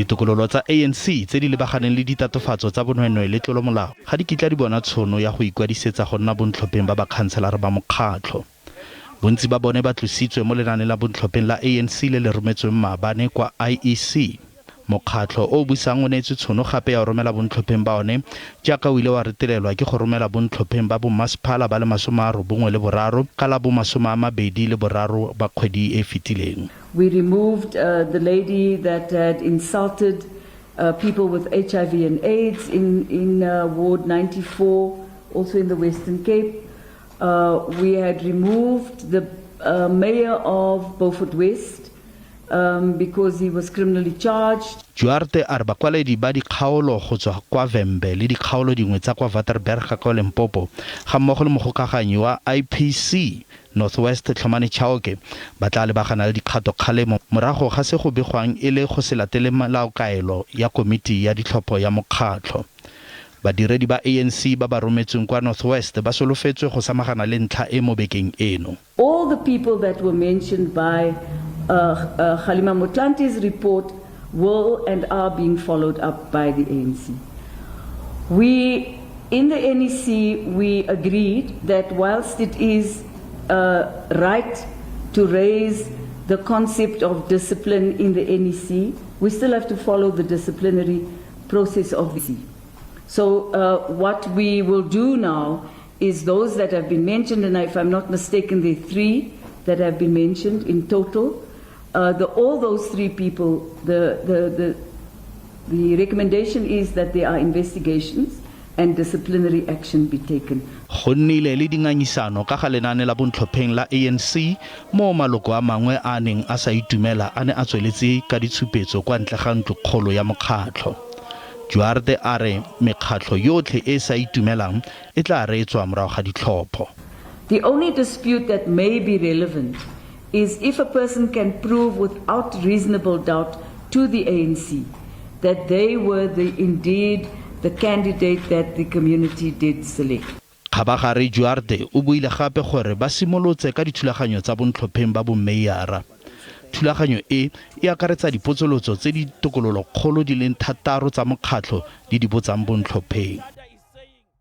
Ditokololo tsa ANC tse di lebaganeng le ditatofatso tsa bonweenwee le tlolomolao ga di kitla di bona tshono ya go ikwadisetsa go nna bontlhopheng ba bakhanselara ba mokgatlho. Bontsi ba bone ba tlositswe mo lenaaneng la bontlhopheng la ANC le le rometsweng maabane kwa IEC. Mokgatlho o busang o neetswe tshono gape ya romela bontlhopheng ba one jaaka o ile wa retelelwa ke go romela bontlhopheng ba bommasepala ba le 93 ka la bo 23 ba kgwedi e fetileng. We removed the lady that had insulted people with HIV and AIDS in Ward 94, also in the Western Cape. We had removed the mayor of Beaufort West because he was criminally charged. Duarte a re bakwaledi ba dikgaolo go tswa kwa Vembe le dikgaolo dingwe tsa kwa Waterberg kwa Limpopo ga mmogo le mogokaganyi wa IPC Northwest Tlhomane Chauke ba tla lebagana le dikgato kgalemo morago ga se go begwang e le go se latele melaokaelo ya komiti ya ditlhopho ya mokgatlho. Badiredi ba ANC ba ba rometsweng kwa Northwest ba solofetswe go samagana le ntlha e mo bekeng eno. All the people that were mentioned by Kgalema Motlante's report will and are being followed up by the ANC. We, in the NEC, we agreed that whilst it is right to raise the concept of discipline in the NEC, we still have to follow the disciplinary process of the NEC. So what we will do now is those that have been mentioned, and if I'm not mistaken, there are 3 that have been mentioned in total. All those 3 people, the recommendation is that there are investigations and disciplinary action be taken. Go nnile le dingangisano ka ga lenaane la bontlhopheng la ANC mo maloko a mangwe a neng a sa itumela a ne a tsweletse ka ditshupetso kwa ntle ga ntlokgolo ya mokgatlho. Duarte a re mekgatlho yotlhe e sa itumelang e tla reetswa morago ga ditlhopho. The only dispute that may be relevant is if a person can prove without reasonable doubt to the ANC that they were indeed the candidate that the community did select. Kgabaganyetsa Duarte o buile gape gore ba simolotse ka dithulaganyo tsa bontlhopheng ba bommeiara. Thulaganyo e akaretsa dipotsolotso tse di tokololo kgolo di leng 6 tsa mokgatlho di botsang bontlhopheng.